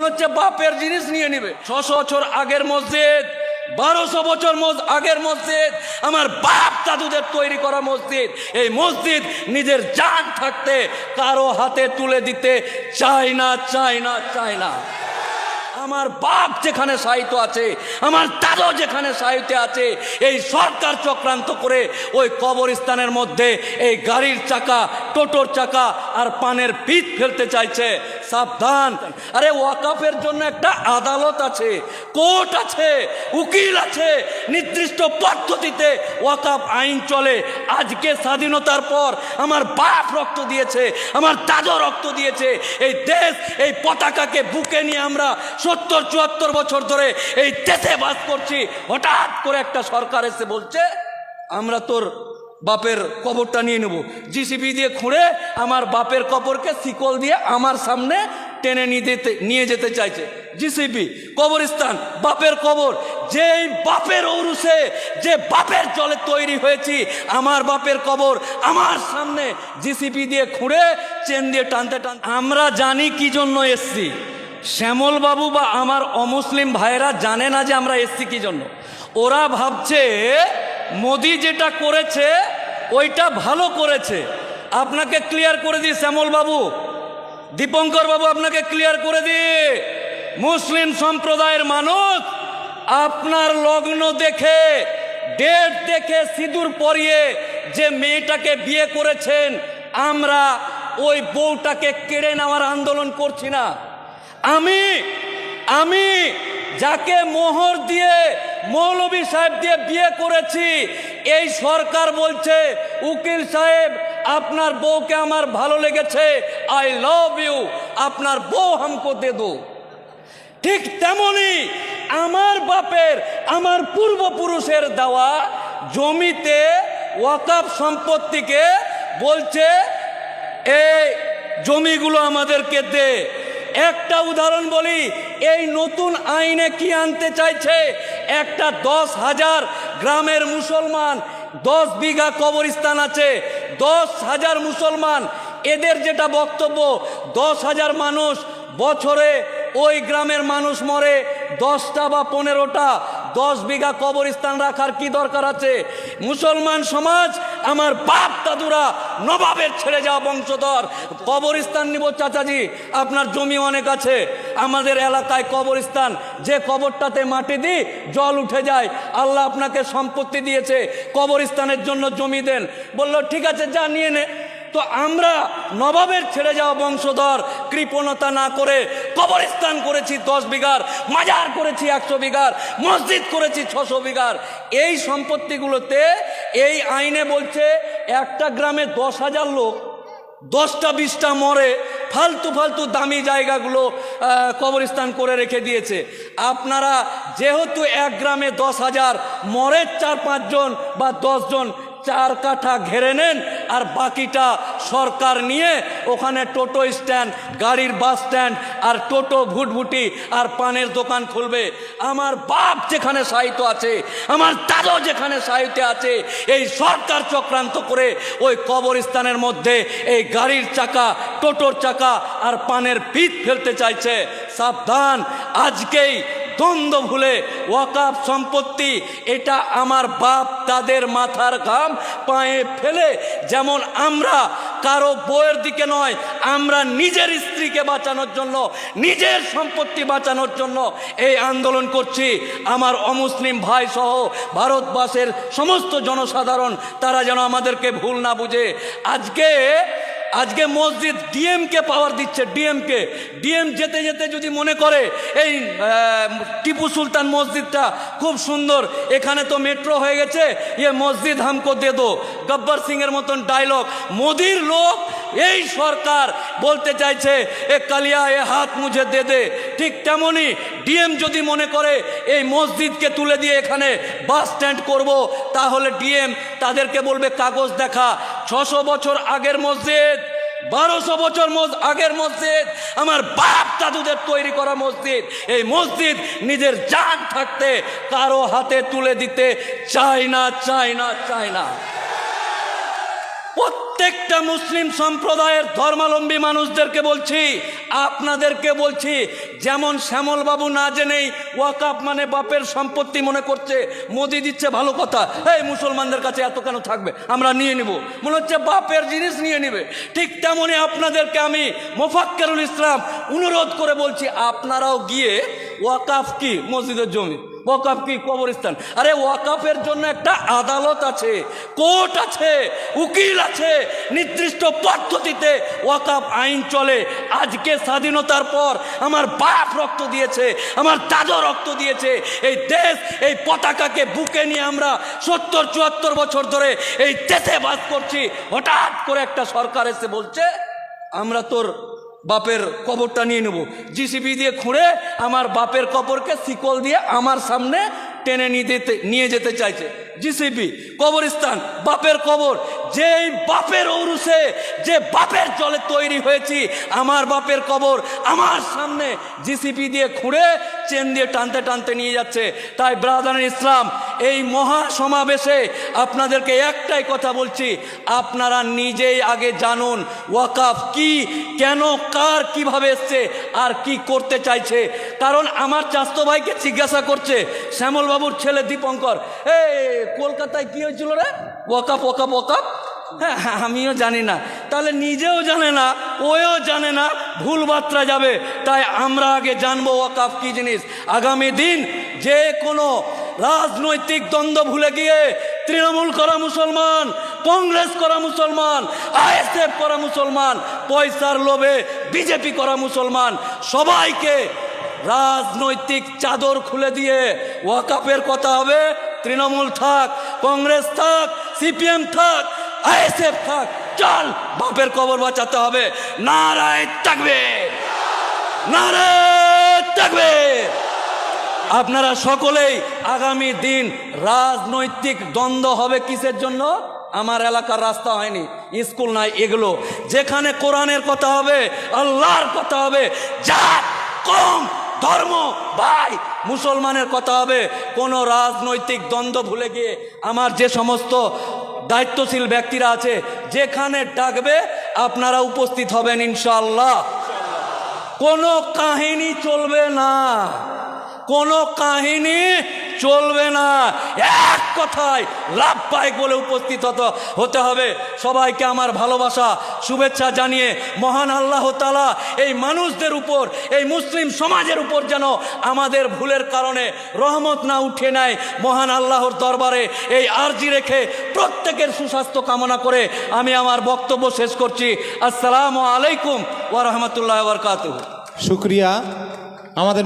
হচ্ছে বাপের জিনিস নিয়ে নিবে। 600 বছর আগের মসজিদ, 1200 বছর আগের মসজিদ, আমার বাপ দাদুদের তৈরি করা মসজিদ। এই মসজিদ নিজের জান থাকতে কারো হাতে তুলে দিতে চায় না, চায় না, চায় না। আমার বাপ যেখানে সাহিত্য আছে, আমার দাদু যেখানে সাহিত্য আছে, এই সরকার চক্রান্ত করে ওই কবরস্থানের মধ্যে এই গাড়ির চাকা, টোটোর চাকা আর পানের পিঠ ফেলতে চাইছে। সাবধান। আরে ওয়াকাফের জন্য একটা আদালত আছে, কোর্ট আছে, উকিল আছে, নির্দিষ্ট পদ্ধতিতে ওয়াকাফ আইন চলে। আজকে স্বাধীনতার পর আমার বাপ রক্ত দিয়েছে, আমার দাদু রক্ত দিয়েছে। এই দেশ, এই পতাকাকে বুকে নিয়ে আমরা 70-74 বছর ধরে এই দেশে বাস করছি। হঠাৎ করে একটা সরকার এসে বলছে আমরা তোর বাপের কবরটা নিয়ে নেব। জিসিবি দিয়ে খুঁড়ে আমার বাপের কবরকে শিকল দিয়ে আমার সামনে টেনে নিয়ে যেতে চাইছে। জিসিবি, কবরস্থান, বাপের কবর, যেই বাপের ঔরসে, যে বাপের জলে তৈরি হয়েছি, আমার বাপের কবর আমার সামনে জিসিবি দিয়ে খুঁড়ে চেন দিয়ে টানতে টানতে। আমরা জানি কি জন্য এসছি। শ্যামল বাবু বা আমার অমুসলিম ভাইরা জানে না যে আমরা এসছি কি জন্য। ওরা ভাবছে মোদি যেটা করেছে ওইটা ভালো করেছে। আপনাকে ক্লিয়ার করে দিই শ্যামল বাবু, দীপঙ্কর বাবু, আপনাকে ক্লিয়ার করে দিই, মুসলিম সম্প্রদায়ের মানুষ আপনার লগ্ন দেখে, ডেট দেখে, সিঁদুর পরিয়ে যে মেয়েটাকে বিয়ে করেছেন, আমরা ওই বউটাকে কেড়ে নেওয়ার আন্দোলন করছি না। আমি যাকে মোহর দিয়ে, মৌলভী সাহেব দিয়ে বিয়ে করেছি, এই সরকার বলছে উকিল সাহেব আপনার বউকে আমার ভালো লেগেছে, আই লাভ ইউ, আপনার বউ হামকো দে দো। ঠিক তেমনি আমার বাপের, আমার পূর্বপুরুষের দেওয়া জমিতে ওয়াকফ সম্পত্তিকে বলছে এই জমিগুলো আমাদেরকে দে। একটা উদাহরণ বলি, এই নতুন আইনে কি আনতে চাইছে, একটা 10,000 গ্রামের মুসলমান, 10 বিঘা কবরস্থান আছে, 10,000 মুসলমান, এদের যেটা বক্তব্য 10,000 মানুষ বছরে ওই গ্রামের মানুষ মরে 10টা বা 15টা, 10 বিঘা কবরস্থান রাখার কি দরকার আছে? মুসলমান সমাজ, আমার বাপ দাদুরা নবাবের ছেড়ে যাওয়া বংশধর, কবরস্থান নিব চাচাজি, আপনার জমি অনেক আছে, আমাদের এলাকায় কবরস্থান, যে কবরটাতে মাটি দিই জল উঠে যায়, আল্লাহ আপনাকে সম্পত্তি দিয়েছে, কবরস্থানের জন্য জমি দেন। বলল ঠিক আছে, যা নিয়ে নে। তো আমরা নবাবের ছেড়ে যাওয়া বংশধর কৃপণতা না করে কবরস্থান করেছি 10 বিঘার, মাজার করেছি 100 বিঘার, মসজিদ করেছি 600 বিঘার। এই সম্পত্তিগুলোতে এই আইনে বলছে একটা গ্রামে 10,000 লোক, 10টা 20টা মরে, ফালতু ফালতু দামি জায়গাগুলো কবরস্থান করে রেখে দিয়েছে। আপনারা যেহেতু এক গ্রামে 10,000 মরে 4-5 জন বা 10 জন, 4 কাঠা ঘেরে নেন, আর বাকিটা সরকার নিয়ে ওখানে টোটো স্ট্যান্ড, গাড়ির বাস স্ট্যান্ড আর টোটো ভুটভুটি আর পানের দোকান খুলবে। আমার বাপ যেখানে সাহিত্য আছে, আমার দাদু যেখানে সাহিত্য আছে, এই সরকার চক্রান্ত করে ওই কবরস্থানের মধ্যে এই গাড়ির চাকা, টোটোর চাকা আর পানের পিঠ ফেলতে চাইছে। সাবধান। আজকেই দ্বন্দ্ব ভুলে ওয়াকফ সম্পত্তি, এটা আমার বাপ তাদের মাথার ঘাম পায়ে ফেলে, যেমন আমরা কারো বউয়ের দিকে নয়, আমরা নিজের স্ত্রীকে বাঁচানোর জন্য, নিজের সম্পত্তি বাঁচানোর জন্য এই আন্দোলন করছি। আমার অমুসলিম ভাই সহ ভারতবর্ষের সমস্ত জনসাধারণ তারা যেন আমাদেরকে ভুল না বুঝে। আজকে মসজিদ ডিএমকে পাওয়ার দিচ্ছে, ডিএম যেতে যেতে যদি মনে করে এই টিপু সুলতান মসজিদটা খুব সুন্দর, এখানে তো মেট্রো হয়ে গেছে, ইয়ে মসজিদ হামকো দে দো, গব্বর সিং এর মতন ডায়লগ। মোদির লোক, এই সরকার বলতে চাইছে এ কালিয়া এ হাত মুঝে দে দে। ঠিক তেমনি ডিএম যদি মনে করে এই মসজিদকে তুলে দিয়ে এখানে বাস স্ট্যান্ড করব, তাহলে ডিএম তাদেরকে বলবে কাগজ দেখা। 600 বছর আগের মসজিদ, 1200 বছর আগের মসজিদ, আমার বাপ দাদুদের তৈরি করা মসজিদ। এই মসজিদ নিজের জান থাকতে কারো হাতে তুলে দিতে চায় না, চায় না, চায় না। প্রত্যেকটা মুসলিম সম্প্রদায়ের ধর্মাবলম্বী মানুষদেরকে বলছি, আপনাদেরকে বলছি, যেমন শ্যামল বাবু না জেনেই ওয়াকাফ মানে বাপের সম্পত্তি মনে করছে, মোদি দিচ্ছে ভালো কথা, এই মুসলমানদের কাছে এত কেন থাকবে, আমরা নিয়ে নিব, মনে হচ্ছে বাপের জিনিস নিয়ে নিবে। ঠিক তেমনই আপনাদেরকে আমি মোফাক্কেরুল ইসলাম অনুরোধ করে বলছি, আপনারাও গিয়ে ওয়াকাফ কি মসজিদের জমি, ওয়াকাফ কি কবরস্থান, আরে ওয়াকাফের জন্য একটা আদালত আছে, কোর্ট আছে, উকিল আছে, নির্দিষ্ট পদ্ধতিতে ওয়াকাফ আইন চলে। আজকে স্বাধীনতার পর আমার বাপ রক্ত দিয়েছে, আমার দাদা রক্ত দিয়েছে, এই দেশ, এই পতাকাকে বুকে নিয়ে আমরা ৭০-৭৪ বছর ধরে এই দেশে বাস করছি। হঠাৎ করে একটা সরকার এসে বলছে আমরা তোর বাপের কবরটা নিয়ে নেব, জিসিবি দিয়ে খুঁড়ে আমার বাপের কবরকে শিকল দিয়ে আমার সামনে টেনে নিয়ে যেতে চাইছে। জিসিবি, কবরস্থান, বাপের কবর, যেই বাপের ঔরসে, যে বাপের জলে তৈরি হয়েছি, আমার বাপের কবর আমার সামনে জিসিবি দিয়ে খুঁড়ে চেন দিয়ে টানতে টানতে নিয়ে যাচ্ছে। তাই ব্রাদার ইসলাম, এই মহা সমাবেশে আপনাদেরকে একটাই কথা বলছি, আপনারা নিজেই আগে জানুন ওয়াকাফ কি, কেন, কার, কিভাবে এসছে আর কি করতে চাইছে। কারণ আমার চাস্তো ভাইকে জিজ্ঞাসা করছে শ্যামল বাবুর ছেলে দীপঙ্কর, কলকাতায় কি হয়েছিল রে, ওয়াকাফ ওয়াকাফ ওয়াকাফ, হ্যাঁ আমিও জানি না, তাহলে নিজেও জানে না, ওও জানে না, ভুল বার্তা যাবে। তাই আমরা আগে জানবো ওয়াকাফ কি জিনিস। আগামী দিন যে কোনো রাজনৈতিক দ্বন্দ্ব ভুলে গিয়ে তৃণমূল করা মুসলমান, কংগ্রেস করা মুসলমান, আইএসএফ করা মুসলমান, পয়সার লোভে বিজেপি করা মুসলমান, সবাইকে রাজনৈতিক চাদর খুলে দিয়ে ওয়াকাফের কথা হবে। তৃণমূল থাক, কংগ্রেস থাক, সিপিএম থাক, আইএসএফ থাক, চল বাপের কবর বাঁচাতে হবে। নারায়ে তাকবীর, নারায়ে তাকবীর। আপনারা সকলেই আগামী দিন রাজনৈতিক দ্বন্দ্ব হবে কিসের জন্য? আমার এলাকার রাস্তা হয়নি, স্কুল নাই, এগুলো যেখানে কোরআনের কথা হবে, আল্লাহর কথা হবে, জাত, কম, ধর্ম, ভাই, মুসলমানের কথা হবে। কোনো রাজনৈতিক দ্বন্দ্ব ভুলে গিয়ে আমার যে সমস্ত দায়িত্বশীল ব্যক্তিরা আছে, যেখানে ডাকবে আপনারা উপস্থিত হবেন ইনশাআল্লাহ। কোনো কাহিনী চলবে না, কোনো কাহিনী চলবে না, এক কথায় লাভবাহিক বলে উপস্থিত হতে হবে। সবাইকে আমার ভালোবাসা, শুভেচ্ছা জানিয়ে মহান আল্লাহ তাআলা এই মানুষদের উপর, এই মুসলিম সমাজের উপর যেন আমাদের ভুলের কারণে রহমত না উঠে নেয়, মহান আল্লাহর দরবারে এই আরজি রেখে প্রত্যেকের সুস্বাস্থ্য কামনা করে আমি আমার বক্তব্য শেষ করছি। আসসালামু আলাইকুম ওয়া রাহমাতুল্লাহি ওয়া বারাকাতুহু। শুকরিয়া। আমাদের